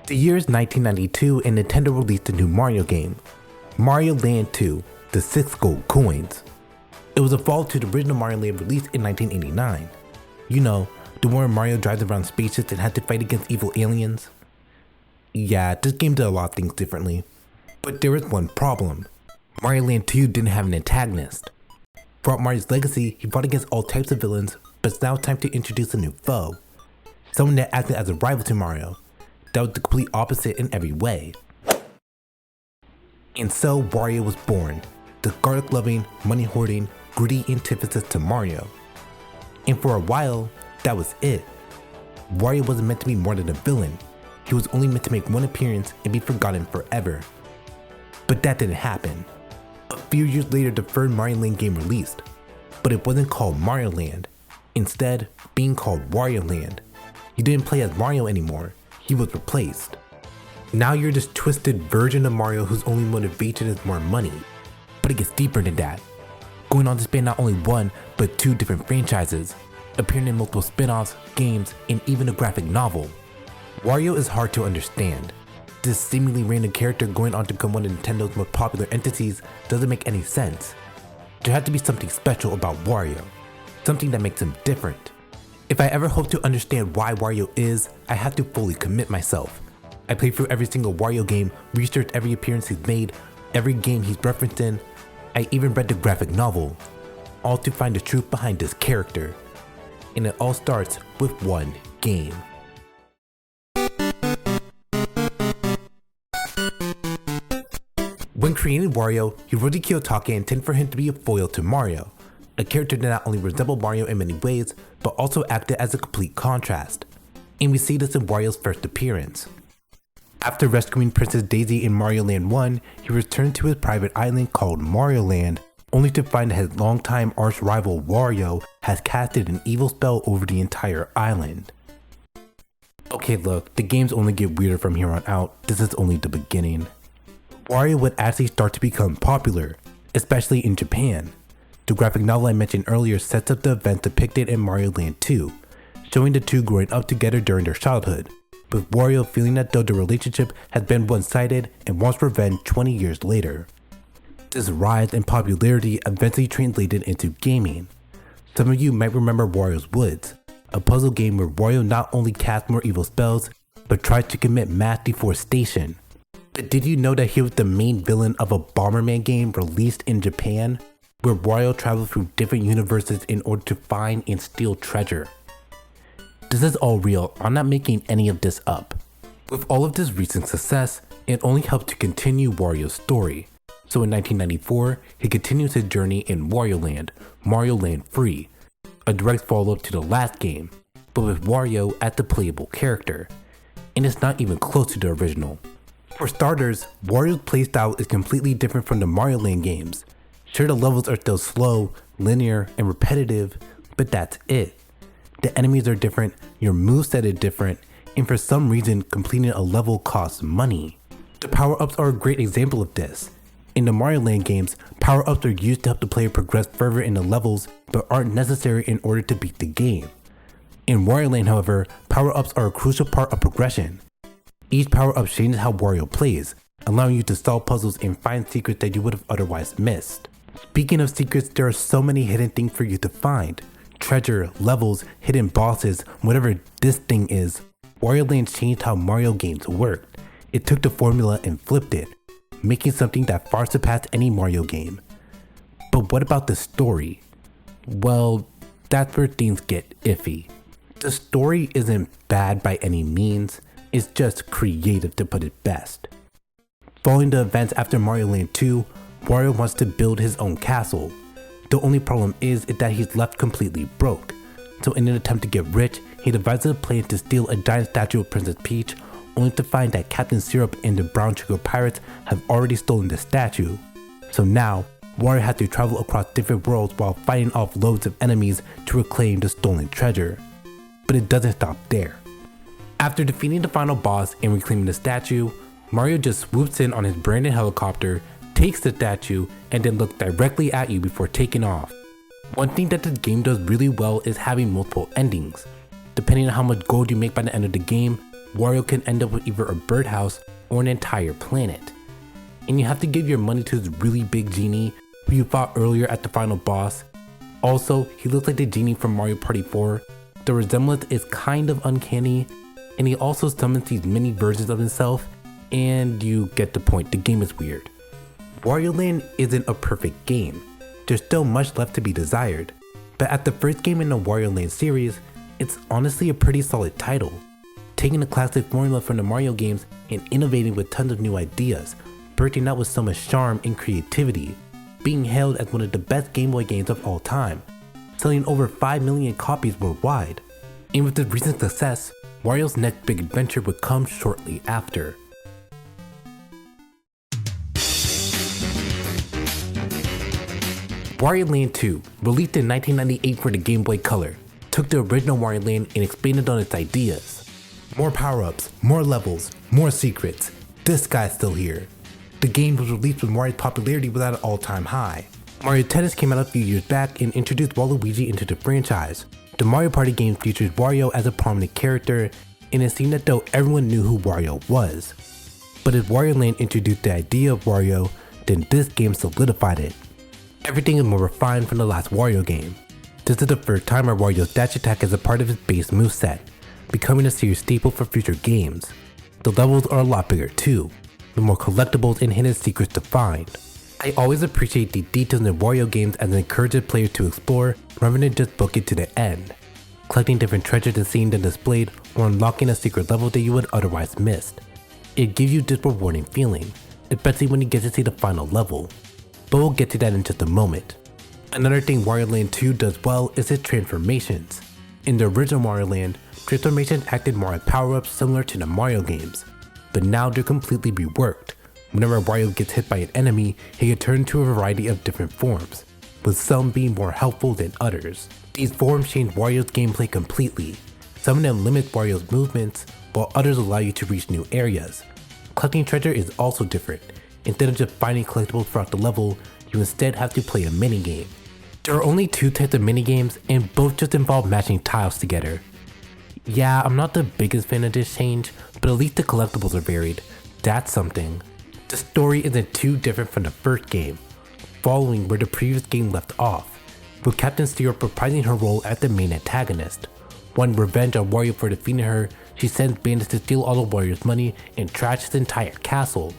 The year is 1992 and Nintendo released a new Mario game, Mario Land 2, The 6 Gold Coins. It was a follow to the original Mario Land released in 1989. You know, the one where Mario drives around spaceships and had to fight against evil aliens. Yeah, this game did a lot of things differently. But there was one problem. Mario Land 2 didn't have an antagonist. Throughout Mario's legacy, he fought against all types of villains, but it's now time to introduce a new foe. Someone that acted as a rival to Mario. That was the complete opposite in every way. And so Wario was born, the garlic-loving, money-hoarding, greedy antithesis to Mario. And for a while, that was it. Wario wasn't meant to be more than a villain. He was only meant to make one appearance and be forgotten forever. But that didn't happen. A few years later, the third Mario Land game released, but it wasn't called Mario Land. Instead, being called Wario Land. You didn't play as Mario anymore. He was replaced. Now you're this twisted version of Mario whose only motivation is more money. But it gets deeper than that, going on to span not only one, but two different franchises, appearing in multiple spin-offs, games, and even a graphic novel. Wario is hard to understand. This seemingly random character going on to become one of Nintendo's most popular entities doesn't make any sense. There had to be something special about Wario, something that makes him different. If I ever hope to understand why Wario is, I have to fully commit myself. I played through every single Wario game, researched every appearance he's made, every game he's referenced in. I even read the graphic novel, all to find the truth behind this character. And it all starts with one game. When creating Wario, Hiroshi Kiyotake intended for him to be a foil to Mario, a character that not only resembled Mario in many ways, but also acted as a complete contrast. And we see this in Wario's first appearance. After rescuing Princess Daisy in Mario Land 1, he returned to his private island called Mario Land, only to find that his longtime arch rival Wario has casted an evil spell over the entire island. Okay, look, the games only get weirder from here on out. This is only the beginning. Wario would actually start to become popular, especially in Japan. The graphic novel I mentioned earlier sets up the events depicted in Mario Land 2, showing the two growing up together during their childhood, with Wario feeling that though the relationship has been one-sided and wants revenge 20 years later. This rise in popularity eventually translated into gaming. Some of you might remember Wario's Woods, a puzzle game where Wario not only cast more evil spells, but tried to commit mass deforestation. But did you know that he was the main villain of a Bomberman game released in Japan, where Wario traveled through different universes in order to find and steal treasure? This is all real, I'm not making any of this up. With all of this recent success, it only helped to continue Wario's story. So in 1994, he continues his journey in Wario Land, Mario Land 3, a direct follow-up to the last game, but with Wario as the playable character. And it's not even close to the original. For starters, Wario's playstyle is completely different from the Mario Land games. Sure, the levels are still slow, linear, and repetitive, but that's it. The enemies are different, your moveset is different, and for some reason, completing a level costs money. The power-ups are a great example of this. In the Mario Land games, power-ups are used to help the player progress further in the levels, but aren't necessary in order to beat the game. In Wario Land, however, power-ups are a crucial part of progression. Each power-up changes how Wario plays, allowing you to solve puzzles and find secrets that you would have otherwise missed. Speaking of secrets, there are so many hidden things for you to find. Treasure, levels, hidden bosses, whatever this thing is. Wario Land changed how Mario games worked. It took the formula and flipped it, making something that far surpassed any Mario game. But what about the story? Well, that's where things get iffy. The story isn't bad by any means, it's just creative to put it best. Following the events after Mario Land 2, Wario wants to build his own castle. The only problem is that he's left completely broke. So in an attempt to get rich, he devises a plan to steal a giant statue of Princess Peach, only to find that Captain Syrup and the Brown Sugar Pirates have already stolen the statue. So now, Wario has to travel across different worlds while fighting off loads of enemies to reclaim the stolen treasure. But it doesn't stop there. After defeating the final boss and reclaiming the statue, Mario just swoops in on his branded helicopter, takes the statue, and then looks directly at you before taking off. One thing that the game does really well is having multiple endings. Depending on how much gold you make by the end of the game, Wario can end up with either a birdhouse or an entire planet. And you have to give your money to this really big genie who you fought earlier at the final boss. Also, he looks like the genie from Mario Party 4. The resemblance is kind of uncanny, and he also summons these mini versions of himself, and you get the point, the game is weird. Wario Land isn't a perfect game. There's still much left to be desired, but at the first game in the Wario Land series, it's honestly a pretty solid title. Taking the classic formula from the Mario games and innovating with tons of new ideas, bursting out with so much charm and creativity, being hailed as one of the best Game Boy games of all time, selling over 5 million copies worldwide. And with the recent success, Wario's next big adventure would come shortly after. Wario Land 2, released in 1998 for the Game Boy Color, took the original Wario Land and expanded on its ideas. More power-ups, more levels, more secrets. This guy's still here. The game was released when Wario's popularity was at an all-time high. Mario Tennis came out a few years back and introduced Waluigi into the franchise. The Mario Party game features Wario as a prominent character, and it seemed that though everyone knew who Wario was. But as Wario Land introduced the idea of Wario, then this game solidified it. Everything is more refined from the last Wario game. This is the first time where Wario's dash attack is a part of his base moveset, becoming a serious staple for future games. The levels are a lot bigger too, with more collectibles and hidden secrets to find. I always appreciate the details in Wario games as it encourages players to explore rather than just book it to the end, collecting different treasures and seeing them displayed or unlocking a secret level that you would otherwise miss. It gives you this rewarding feeling, especially when you get to see the final level, but we'll get to that in just a moment. Another thing Wario Land 2 does well is its transformations. In the original Mario Land, transformations acted more as power-ups similar to the Mario games, but now they're completely reworked. Whenever Wario gets hit by an enemy, he can turn into a variety of different forms, with some being more helpful than others. These forms change Wario's gameplay completely. Some of them limit Wario's movements, while others allow you to reach new areas. Collecting treasure is also different. Instead of just finding collectibles throughout the level, you instead have to play a minigame. There are only two types of minigames, and both just involve matching tiles together. Yeah, I'm not the biggest fan of this change, but at least the collectibles are varied. That's something. The story isn't too different from the first game, following where the previous game left off, with Captain Styra reprising her role as the main antagonist. Wanting revenge on Wario for defeating her, she sends bandits to steal all of Wario's money and trash his entire castle.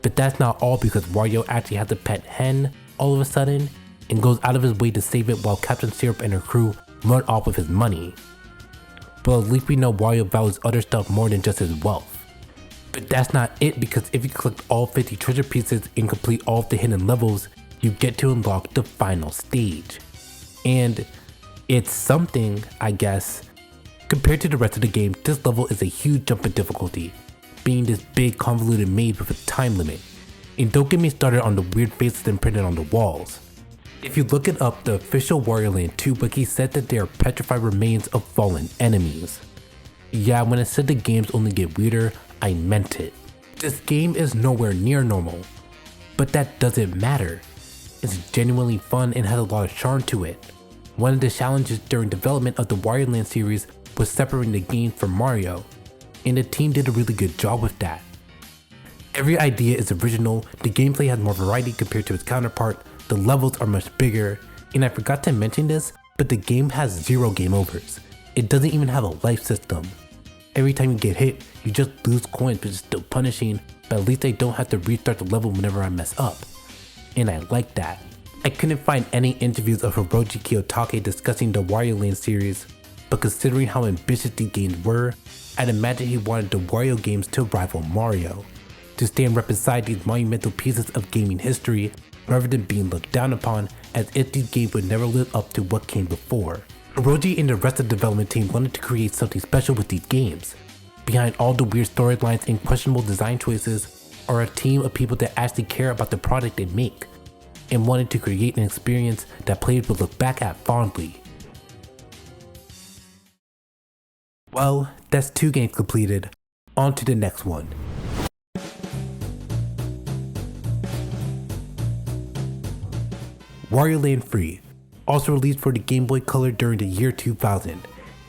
But that's not all, because Wario actually has a pet hen all of a sudden, and goes out of his way to save it while Captain Syrup and her crew run off with his money. But at least we know Wario values other stuff more than just his wealth. But that's not it, because if you collect all 50 treasure pieces and complete all of the hidden levels, you get to unlock the final stage. And it's something, I guess. Compared to the rest of the game, this level is a huge jump in difficulty, being this big convoluted maze with a time limit. And don't get me started on the weird faces imprinted on the walls. If you look it up, the official Wario Land 2 wiki said that they are petrified remains of fallen enemies. Yeah, when I said the games only get weirder, I meant it. This game is nowhere near normal, but that doesn't matter. It's genuinely fun and has a lot of charm to it. One of the challenges during development of the Wario Land series was separating the game from Mario, and the team did a really good job with that. Every idea is original, the gameplay has more variety compared to its counterpart, the levels are much bigger, and I forgot to mention this, but the game has 0 game overs. It doesn't even have a life system. Every time you get hit, you just lose coins, which is still punishing, but at least I don't have to restart the level whenever I mess up. And I like that. I couldn't find any interviews of Hiroji Kiyotake discussing the Wario Land series, but considering how ambitious these games were, I'd imagine he wanted the Wario games to rival Mario, to stand right beside these monumental pieces of gaming history rather than being looked down upon as if these games would never live up to what came before. Hiroji and the rest of the development team wanted to create something special with these games. Behind all the weird storylines and questionable design choices are a team of people that actually care about the product they make, and wanted to create an experience that players would look back at fondly. Well, that's 2 games completed. On to the next one. Wario Land Free, also released for the Game Boy Color during the year 2000,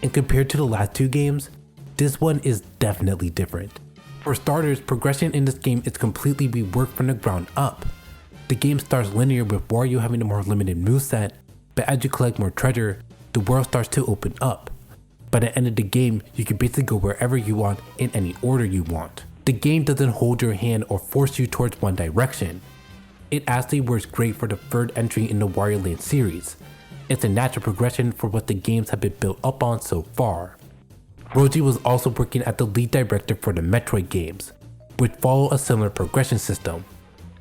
and compared to the last two games, this one is definitely different. For starters, progression in this game is completely reworked from the ground up. The game starts linear with Wario having a more limited moveset, but as you collect more treasure, the world starts to open up. By the end of the game, you can basically go wherever you want in any order you want. The game doesn't hold your hand or force you towards one direction. It actually works great for the third entry in the Wario Land series. It's a natural progression for what the games have been built up on so far. Roji was also working as the lead director for the Metroid games, which follow a similar progression system,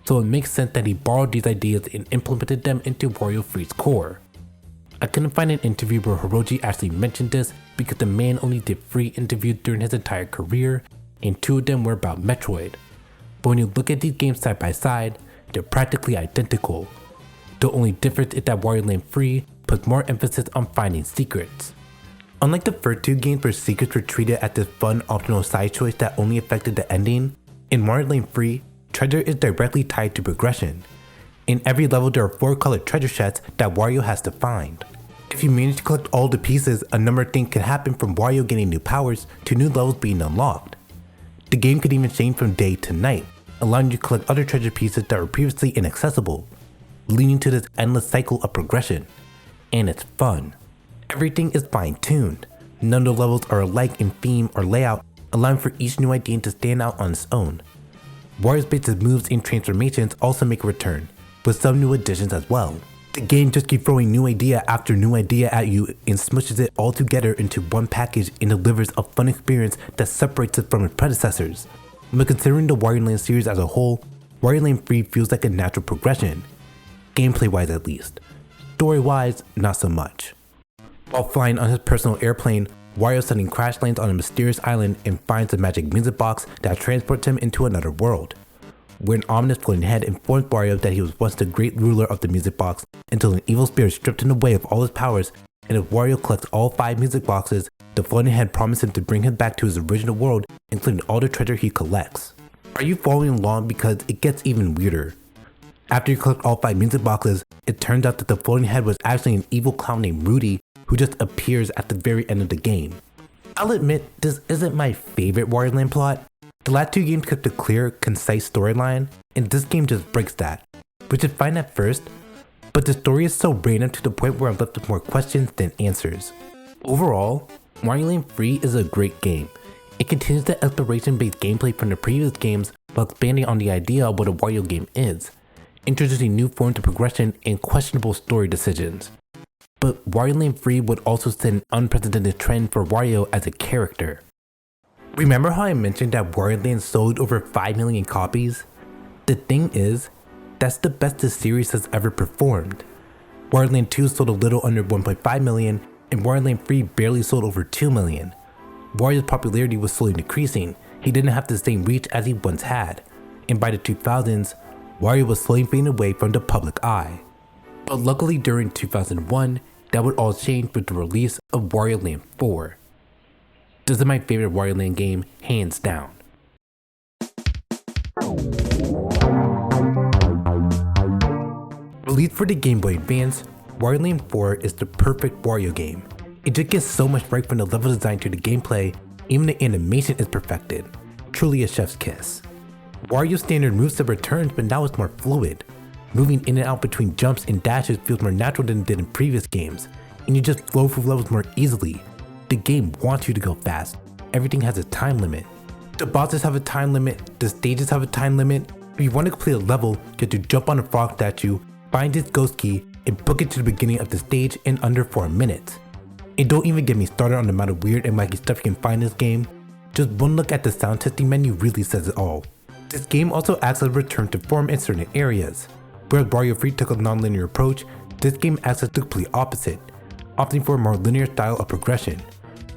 so it makes sense that he borrowed these ideas and implemented them into Wario 3's core. I couldn't find an interview where Hiroji actually mentioned this because the man only did 3 interviews during his entire career, and 2 of them were about Metroid. But when you look at these games side by side, they're practically identical. The only difference is that Wario Land 3 puts more emphasis on finding secrets. Unlike the first 2 games where secrets were treated as this fun optional side choice that only affected the ending, in Wario Land 3, treasure is directly tied to progression. In every level there are 4 colored treasure chests that Wario has to find. If you manage to collect all the pieces, a number of things can happen from Wario getting new powers to new levels being unlocked. The game could even change from day to night, allowing you to collect other treasure pieces that were previously inaccessible, leading to this endless cycle of progression. And it's fun. Everything is fine-tuned. None of the levels are alike in theme or layout, allowing for each new idea to stand out on its own. Wario's basic moves and transformations also make a return, with some new additions as well. The game just keeps throwing new idea after new idea at you and smushes it all together into one package and delivers a fun experience that separates it from its predecessors. But considering the Wario Land series as a whole, Wario Land 3 feels like a natural progression. Gameplay wise at least. Story wise, not so much. While flying on his personal airplane, Wario suddenly crash lands on a mysterious island and finds a magic music box that transports him into another world, where an ominous floating head informs Wario that he was once the great ruler of the music box until an evil spirit stripped him away of all his powers, and if Wario collects all 5 music boxes, the floating head promises him to bring him back to his original world, including all the treasure he collects. Are you following along? Because it gets even weirder. After you collect all 5 music boxes, it turns out that the floating head was actually an evil clown named Rudy who just appears at the very end of the game. I'll admit, this isn't my favorite Wario Land plot. The last 2 games kept a clear, concise storyline, and this game just breaks that, which is fine at first, but the story is so random to the point where I'm left with more questions than answers. Overall, Wario Land 3 is a great game. It continues the exploration-based gameplay from the previous games while expanding on the idea of what a Wario game is, introducing new forms of progression and questionable story decisions. But Wario Land 3 would also set an unprecedented trend for Wario as a character. Remember how I mentioned that Wario Land sold over 5 million copies? The thing is, that's the best the series has ever performed. Wario Land 2 sold a little under 1.5 million, and Wario Land 3 barely sold over 2 million. Wario's popularity was slowly decreasing. He didn't have the same reach as he once had, and by the 2000s, Wario was slowly fading away from the public eye. But luckily during 2001, that would all change with the release of Wario Land 4. This is my favorite Wario Land game, hands down. Released for the Game Boy Advance, Wario Land 4 is the perfect Wario game. It just gets so much right from the level design to the gameplay, even the animation is perfected. Truly a chef's kiss. Wario's standard moveset returns, but now it's more fluid. Moving in and out between jumps and dashes feels more natural than it did in previous games, and you just flow through levels more easily. The game wants you to go fast. Everything has a time limit. The bosses have a time limit, the stages have a time limit. If you want to complete a level, you have to jump on a frog statue, find its ghost key, and book it to the beginning of the stage in under 4 minutes. And don't even get me started on the amount of weird and wacky stuff you can find in this game. Just one look at the sound testing menu really says it all. This game also acts as a return to form in certain areas. Whereas Wario 3 took a non-linear approach, this game acts as the complete opposite, opting for a more linear style of progression,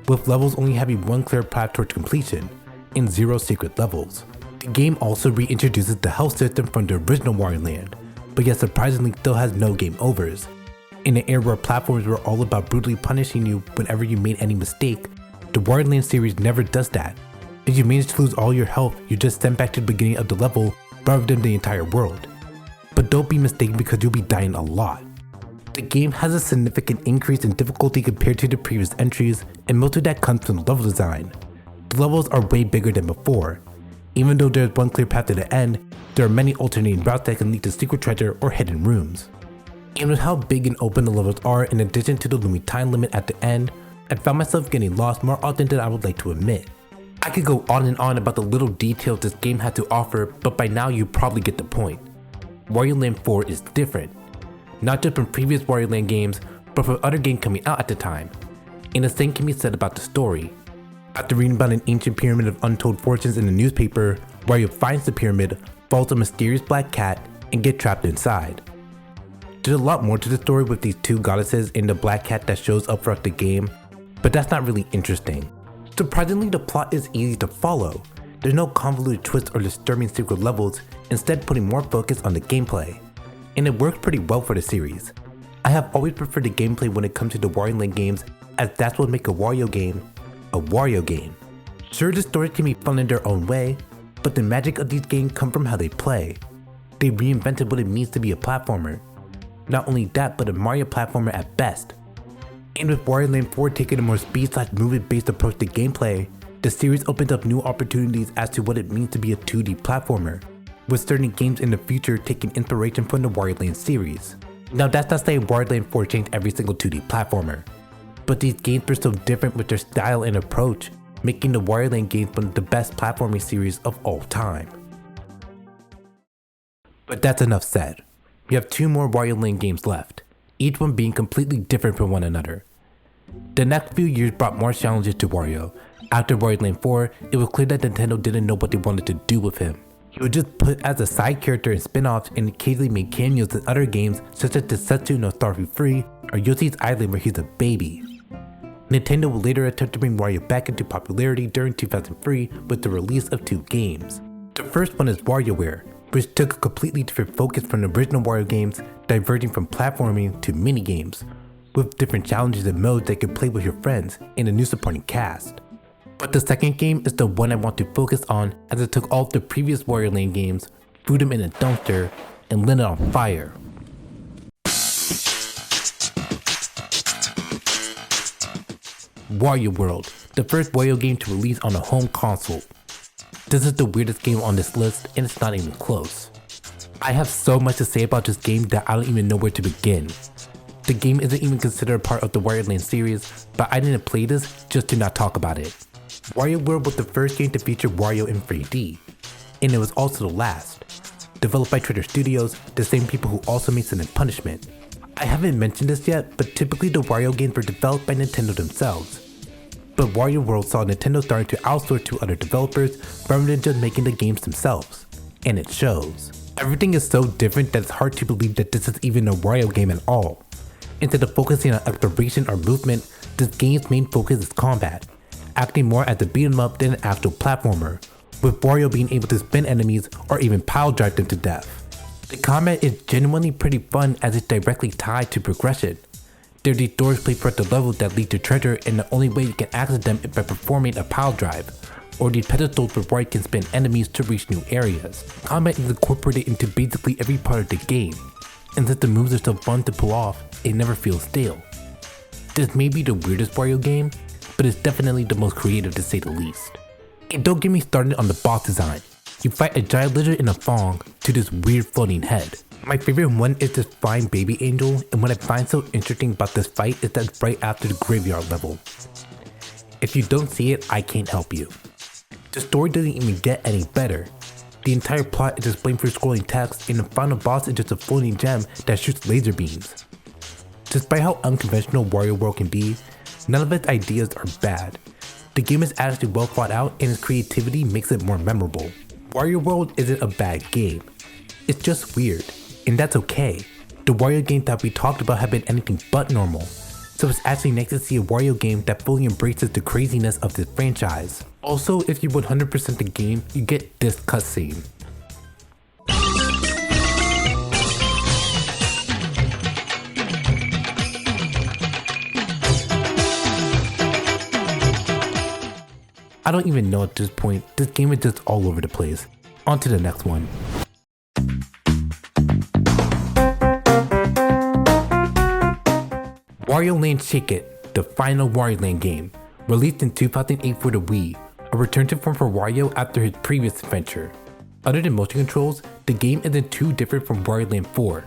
with levels only having one clear path towards completion, and 0 secret levels. The game also reintroduces the health system from the original Wario Land, but yet surprisingly still has no game overs. In an era where platforms were all about brutally punishing you whenever you made any mistake, the Wario Land series never does that. If you manage to lose all your health, you're just sent back to the beginning of the level rather than the entire world. But don't be mistaken because you'll be dying a lot. The game has a significant increase in difficulty compared to the previous entries, and most of that comes from the level design. The levels are way bigger than before. Even though there's one clear path to the end, there are many alternating routes that can lead to secret treasure or hidden rooms. And with how big and open the levels are, in addition to the looming time limit at the end, I found myself getting lost more often than I would like to admit. I could go on and on about the little details this game had to offer, but by now you probably get the point. Wario Land 4 is different. Not just from previous Wario Land games, but from other games coming out at the time. And the same can be said about the story. After reading about an ancient pyramid of untold fortunes in the newspaper, Wario finds the pyramid, follows a mysterious black cat, and gets trapped inside. There's a lot more to the story with these two goddesses and the black cat that shows up throughout the game, but that's not really interesting. Surprisingly, the plot is easy to follow. There's no convoluted twists or disturbing secret levels, instead putting more focus on the gameplay. And it works pretty well for the series. I have always preferred the gameplay when it comes to the Wario Land games, as that's what makes a Wario game a Wario game. Sure, the stories can be fun in their own way, but the magic of these games comes from how they play. They reinvented what it means to be a platformer. Not only that, but a Mario platformer at best. And with Wario Land 4 taking a more speed/movement based approach to gameplay, the series opens up new opportunities as to what it means to be a 2D platformer, with certain games in the future taking inspiration from the Wario Land series. Now that's not saying Wario Land 4 changed every single 2D platformer, but these games were so different with their style and approach, making the Wario Land games one of the best platforming series of all time. But that's enough said. We have 2 more Wario Land games left, each one being completely different from one another. The next few years brought more challenges to Wario. After Wario Land 4, it was clear that Nintendo didn't know what they wanted to do with him. He was just put as a side character in spin-offs and occasionally made cameos in other games such as Densetsu no Starfruit Free or Yoshi's Island where he's a baby. Nintendo would later attempt to bring Wario back into popularity during 2003 with the release of 2 games. The first one is WarioWare, which took a completely different focus from the original Wario games, diverging from platforming to minigames, with different challenges and modes that you could play with your friends and a new supporting cast. But the second game is the one I want to focus on, as it took all of the previous Wario Land games, threw them in a dumpster, and lit it on fire. Wario World, the first Wario game to release on a home console. This is the weirdest game on this list, and it's not even close. I have so much to say about this game that I don't even know where to begin. The game isn't even considered a part of the Wario Land series, but I didn't play this just to not talk about it. Wario World was the first game to feature Wario in 3D, and it was also the last. Developed by Treasure Studios, the same people who also made Sin and Punishment. I haven't mentioned this yet, but typically the Wario games were developed by Nintendo themselves. But Wario World saw Nintendo starting to outsource to other developers rather than just making the games themselves. And it shows. Everything is so different that it's hard to believe that this is even a Wario game at all. Instead of focusing on exploration or movement, this game's main focus is combat, acting more as a beat 'em up than an actual platformer, with Wario being able to spin enemies or even pile drive them to death. The combat is genuinely pretty fun as it's directly tied to progression. There are these doors placed throughout the level that lead to treasure, and the only way you can access them is by performing a pile drive, or these pedestals where Wario can spin enemies to reach new areas. Combat is incorporated into basically every part of the game, and since the moves are so fun to pull off, it never feels stale. This may be the weirdest Wario game, but it's definitely the most creative to say the least. And don't get me started on the boss design. You fight a giant lizard in a thong to this weird floating head. My favorite one is this flying baby angel, and what I find so interesting about this fight is that it's right after the graveyard level. If you don't see it, I can't help you. The story doesn't even get any better. The entire plot is explained through scrolling text, and the final boss is just a floating gem that shoots laser beams. Despite how unconventional Wario World can be, none of its ideas are bad. The game is actually well thought out, and its creativity makes it more memorable. Wario World isn't a bad game. It's just weird, and that's okay. The Wario games that we talked about have been anything but normal, so it's actually nice to see a Wario game that fully embraces the craziness of this franchise. Also, if you 100% the game, you get this cutscene. I don't even know at this point, this game is just all over the place. On to the next one. Wario Land Shake It, the final Wario Land game, released in 2008 for the Wii, a return to form for Wario after his previous adventure. Other than motion controls, the game isn't too different from Wario Land 4,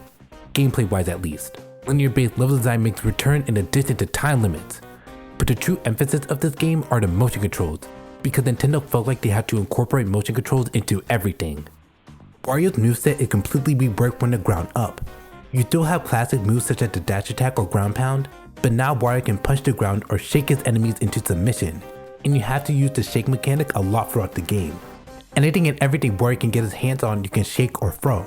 gameplay wise at least. Linear-based level design makes a return in addition to time limits. But the true emphasis of this game are the motion controls, because Nintendo felt like they had to incorporate motion controls into everything. Wario's moveset is completely reworked from the ground up. You still have classic moves such as the dash attack or ground pound, but now Wario can punch the ground or shake his enemies into submission, and you have to use the shake mechanic a lot throughout the game. Anything and everything Wario can get his hands on you can shake or throw.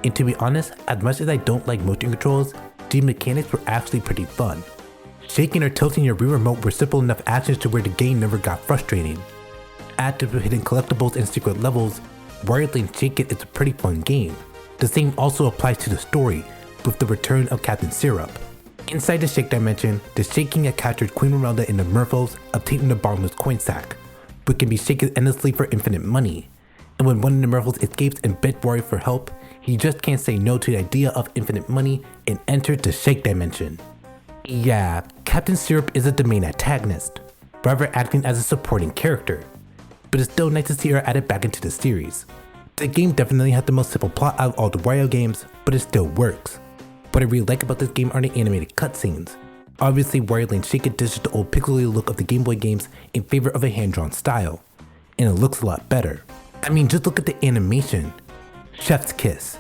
And to be honest, as much as I don't like motion controls, these mechanics were actually pretty fun. Shaking or tilting your Wii remote were simple enough actions to where the game never got frustrating. Add to the hidden collectibles and secret levels, Wario Land Shake It is a pretty fun game. The same also applies to the story, with the return of Captain Syrup. Inside the Shake Dimension, the Shake King captured Queen Mermelda in the Merfolds, obtaining the bottomless coin sack, but can be shaken endlessly for infinite money. And when one of the Merfolds escapes and begs Wario for help, he just can't say no to the idea of infinite money and enters the Shake Dimension. Yeah, Captain Syrup isn't the main antagonist, rather acting as a supporting character, but it's still nice to see her added back into the series. The game definitely had the most simple plot out of all the Wario games, but it still works. What I really like about this game are the animated cutscenes. Obviously, Wario Land Shake It ditches the old pixely look of the Game Boy games in favor of a hand-drawn style, and it looks a lot better. I mean, just look at the animation. Chef's kiss.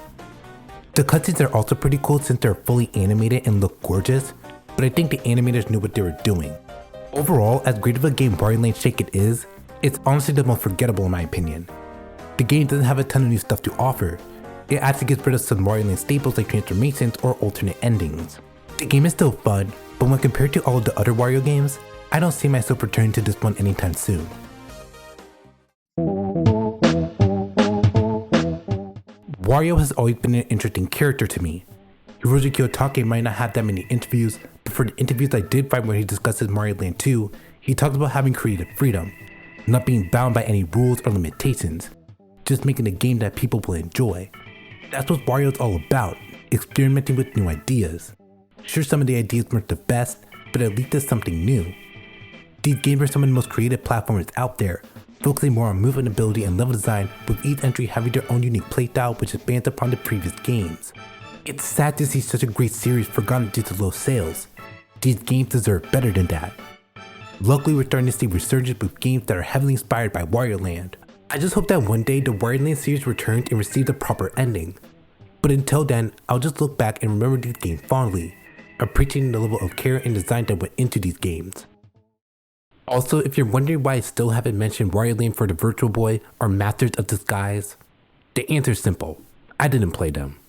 The cutscenes are also pretty cool since they're fully animated and look gorgeous, but I think the animators knew what they were doing. Overall, as great of a game Wario Land Shake It is, it's honestly the most forgettable in my opinion. The game doesn't have a ton of new stuff to offer. It actually gets rid of some Wario Land staples like transformations or alternate endings. The game is still fun, but when compared to all of the other Wario games, I don't see myself returning to this one anytime soon. Wario has always been an interesting character to me. Hiroshi Kiyotake might not have that many interviews, but for the interviews I did find where he discusses Mario Land 2, he talks about having creative freedom, not being bound by any rules or limitations, just making a game that people will enjoy. That's what Wario's all about, experimenting with new ideas. Sure, some of the ideas weren't the best, but at least there's something new. These games are some of the most creative platformers out there, focusing more on movement ability and level design, with each entry having their own unique playstyle which expands upon the previous games. It's sad to see such a great series forgotten due to low sales. These games deserve better than that. Luckily, we're starting to see resurgence with games that are heavily inspired by Wario Land. I just hope that one day the Wario Land series returns and receives a proper ending. But until then, I'll just look back and remember these games fondly, appreciating the level of care and design that went into these games. Also, if you're wondering why I still haven't mentioned Wario Land for the Virtual Boy or Masters of Disguise, the answer's simple: I didn't play them.